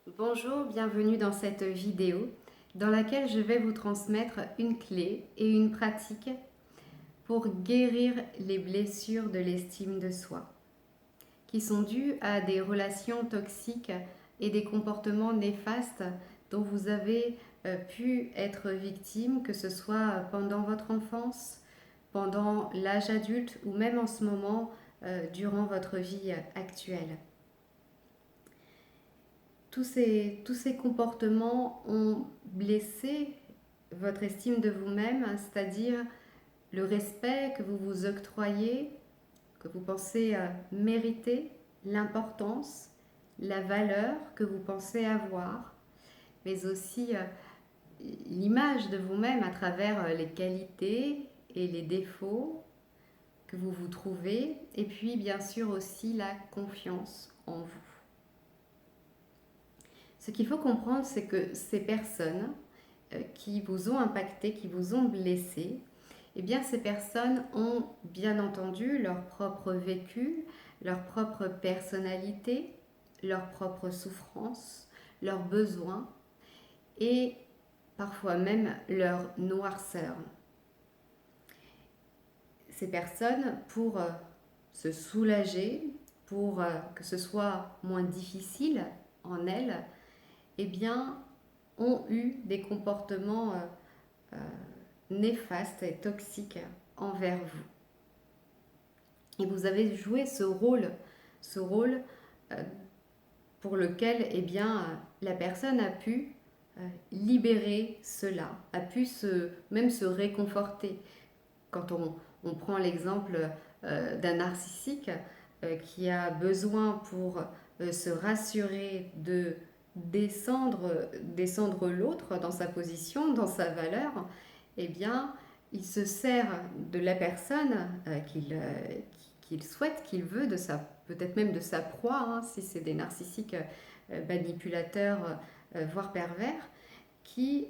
Bonjour, bienvenue dans cette vidéo dans laquelle je vais vous transmettre une clé et une pratique pour guérir les blessures de l'estime de soi qui sont dues à des relations toxiques et des comportements néfastes dont vous avez pu être victime, que ce soit pendant votre enfance, pendant l'âge adulte ou même en ce moment durant votre vie actuelle. Tous ces comportements ont blessé votre estime de vous-même, c'est-à-dire le respect que vous vous octroyez, que vous pensez mériter, l'importance, la valeur que vous pensez avoir, mais aussi l'image de vous-même à travers les qualités et les défauts que vous vous trouvez, et puis bien sûr aussi la confiance en vous. Ce qu'il faut comprendre, c'est que ces personnes qui vous ont impacté, qui vous ont blessé, eh bien ces personnes ont bien entendu leur propre vécu, leur propre personnalité, leur propre souffrance, leurs besoins et parfois même leur noirceur. Ces personnes, pour se soulager, pour que ce soit moins difficile en elles, eh bien, ont eu des comportements néfastes et toxiques envers vous. Et vous avez joué ce rôle euh, pour lequel eh bien, la personne a pu libérer cela, a pu même se réconforter. Quand on prend l'exemple d'un narcissique qui a besoin pour se rassurer de descendre l'autre dans sa position, dans sa valeur, eh bien, il se sert de la personne qu'il souhaite, qu'il veut, peut-être même de sa proie, hein, si c'est des narcissiques manipulateurs, voire pervers, qui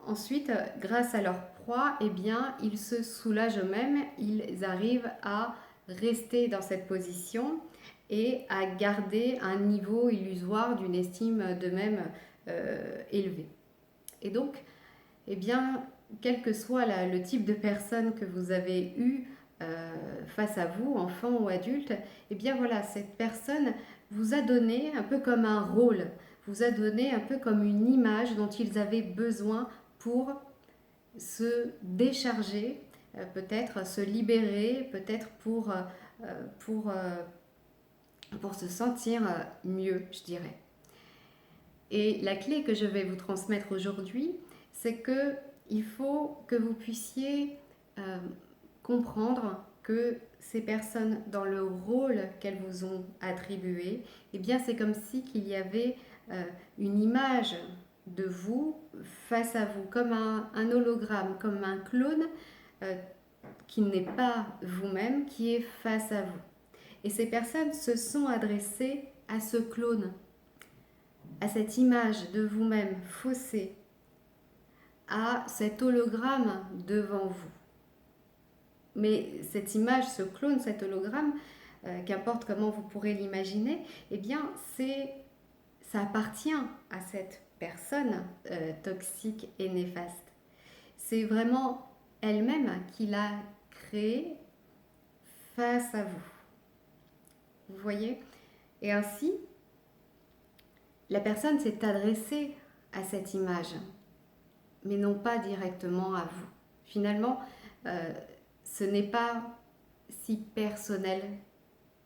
ensuite, grâce à leur proie, eh bien, ils se soulagent eux-mêmes, ils arrivent à rester dans cette position et à garder un niveau illusoire d'une estime d'eux-mêmes élevée. Et donc, eh bien, quel que soit le type de personne que vous avez eu face à vous, enfant ou adulte, eh bien voilà, cette personne vous a donné un peu comme un rôle, vous a donné un peu comme une image dont ils avaient besoin pour se décharger, peut-être se libérer, peut-être pour se sentir mieux, je dirais. Et la clé que je vais vous transmettre aujourd'hui, c'est que il faut que vous puissiez comprendre que ces personnes, dans le rôle qu'elles vous ont attribué, eh bien c'est comme si qu'il y avait une image de vous face à vous, comme un hologramme, comme un clone euh, qui n'est pas vous-même, qui est face à vous. Et ces personnes se sont adressées à ce clone, à cette image de vous-même faussée, à cet hologramme devant vous. Mais cette image, ce clone, cet hologramme, qu'importe comment vous pourrez l'imaginer, eh bien, ça appartient à cette personne toxique et néfaste. C'est vraiment elle-même qui l'a créé face à vous. Vous voyez? Et ainsi, la personne s'est adressée à cette image, mais non pas directement à vous. Finalement, ce n'est pas si personnel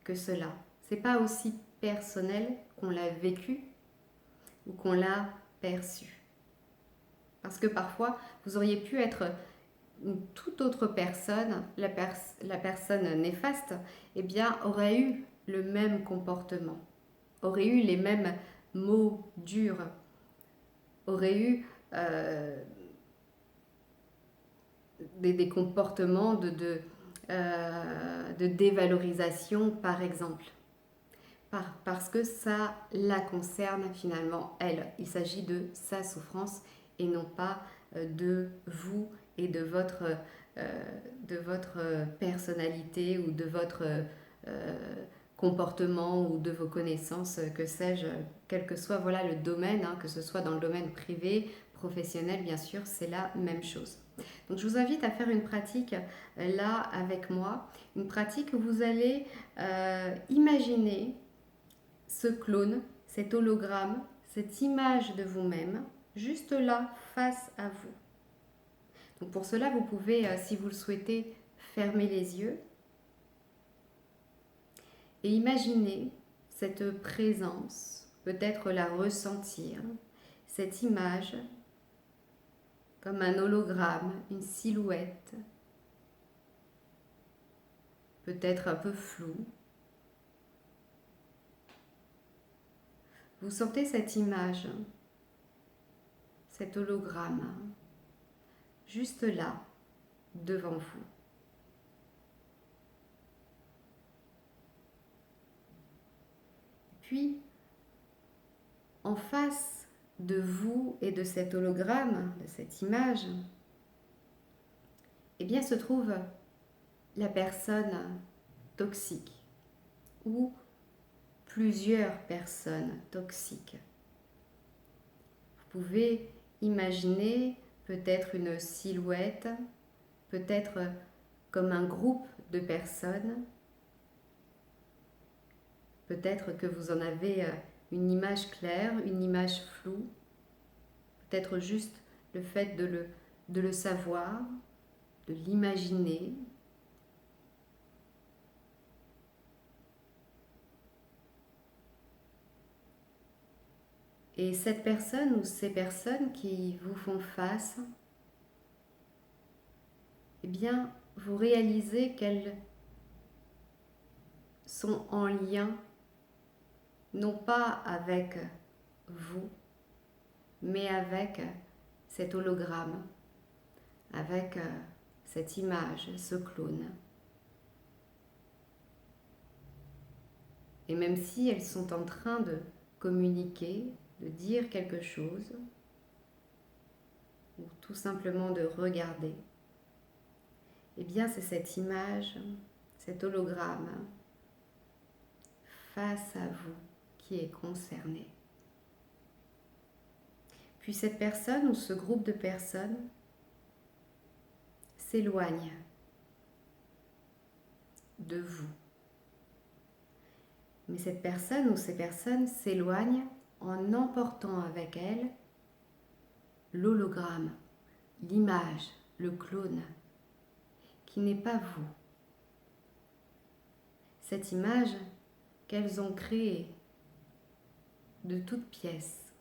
que cela. C'est pas aussi personnel qu'on l'a vécu ou qu'on l'a perçu. Parce que parfois, vous auriez pu être une toute autre personne, la personne néfaste, eh bien, aurait eu le même comportement, aurait eu les mêmes mots durs, aurait eu des comportements de dévalorisation, par exemple. Parce que ça la concerne finalement, elle. Il s'agit de sa souffrance et non pas de vous et de votre personnalité ou de votre comportement ou de vos connaissances, que sais-je, quel que soit voilà, le domaine, hein, que ce soit dans le domaine privé, professionnel, bien sûr, c'est la même chose. Donc je vous invite à faire une pratique là avec moi, une pratique où vous allez imaginer ce clone, cet hologramme, cette image de vous-même, juste là, face à vous. Donc pour cela, vous pouvez, si vous le souhaitez, fermer les yeux et imaginer cette présence, peut-être la ressentir, cette image comme un hologramme, une silhouette, peut-être un peu floue. Vous sentez cette image, cet hologramme, juste là, devant vous. Puis, en face de vous et de cet hologramme, de cette image, eh bien se trouve la personne toxique ou plusieurs personnes toxiques. Vous pouvez imaginer peut-être une silhouette, peut-être comme un groupe de personnes, peut-être que vous en avez une image claire, une image floue, peut-être juste le fait de le savoir, de l'imaginer. Et cette personne ou ces personnes qui vous font face, eh bien, vous réalisez qu'elles sont en lien, non pas avec vous, mais avec cet hologramme, avec cette image, ce clone. Et même si elles sont en train de communiquer, de dire quelque chose, ou tout simplement de regarder, eh bien c'est cette image, cet hologramme face à vous qui est concerné. Puis cette personne ou ce groupe de personnes s'éloigne de vous. Mais cette personne ou ces personnes s'éloignent en emportant avec elles l'hologramme, l'image, le clone, qui n'est pas vous. Cette image qu'elles ont créée de toutes pièces.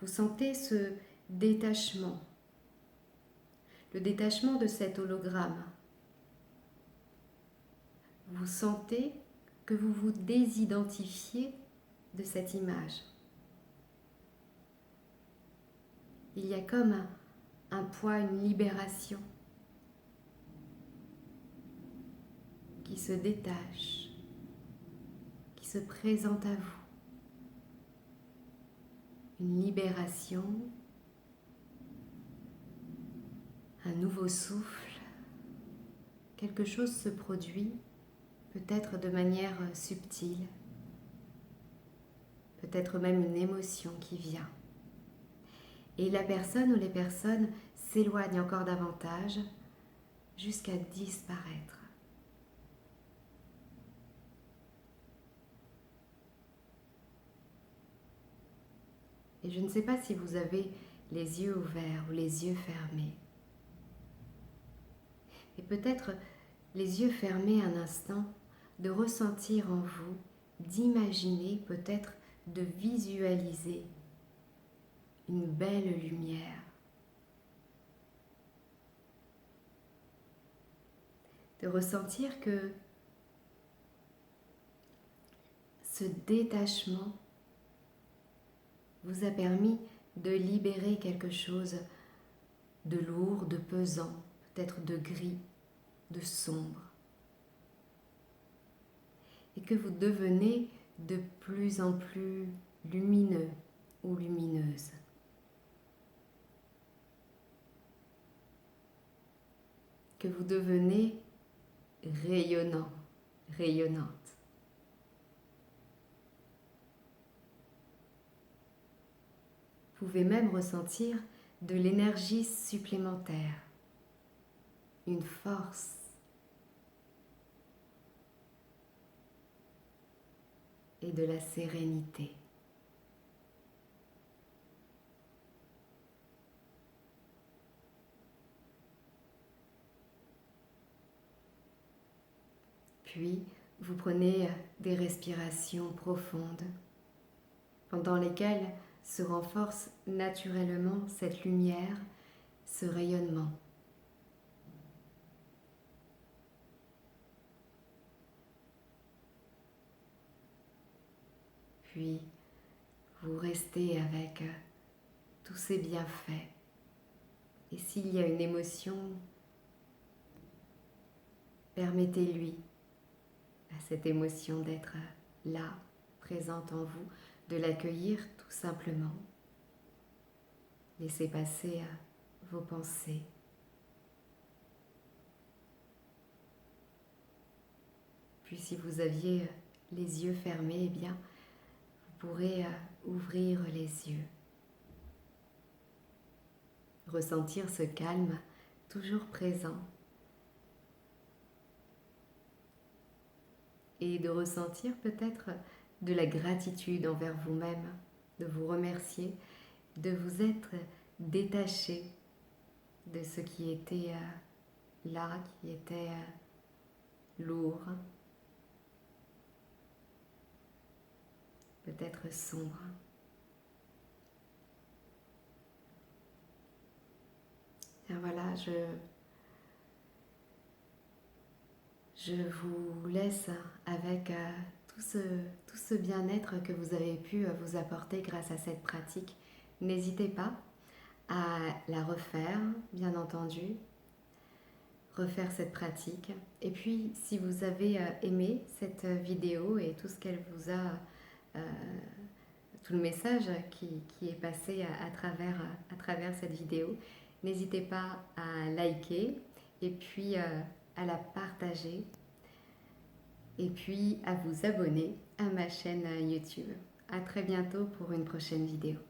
Vous sentez ce détachement, le détachement de cet hologramme. Vous sentez que vous vous désidentifiez de cette image. Il y a comme un poids, une libération qui se détache, qui se présente à vous. Une libération, un nouveau souffle, quelque chose se produit, peut-être de manière subtile, peut-être même une émotion qui vient. Et la personne ou les personnes s'éloignent encore davantage jusqu'à disparaître. Et je ne sais pas si vous avez les yeux ouverts ou les yeux fermés. Et peut-être les yeux fermés un instant, de ressentir en vous, d'imaginer, peut-être de visualiser une belle lumière. De ressentir que ce détachement vous a permis de libérer quelque chose de lourd, de pesant, peut-être de gris, de sombre. Et que vous devenez de plus en plus lumineux ou lumineuse. Que vous devenez rayonnant, rayonnante. pouvez même ressentir de l'énergie supplémentaire, une force et de la sérénité. Puis, vous prenez des respirations profondes pendant lesquelles se renforce naturellement cette lumière, ce rayonnement. Puis, vous restez avec tous ces bienfaits. Et s'il y a une émotion, permettez-lui à cette émotion d'être là, présente en vous, de l'accueillir tout simplement. Laissez passer vos pensées. Puis si vous aviez les yeux fermés, eh bien, vous pourrez ouvrir les yeux. Ressentir ce calme toujours présent. Et de ressentir peut-être de la gratitude envers vous-même, de vous remercier, de vous être détaché de ce qui était là, qui était lourd, peut-être sombre. Et voilà, je vous laisse avec tout ce bien-être que vous avez pu vous apporter grâce à cette pratique. N'hésitez pas à la refaire, bien entendu, refaire cette pratique. Et puis, si vous avez aimé cette vidéo et tout ce qu'elle vous a, tout le message qui est passé à travers cette vidéo, n'hésitez pas à liker et puis à la partager et puis à vous abonner à ma chaîne YouTube. À très bientôt pour une prochaine vidéo.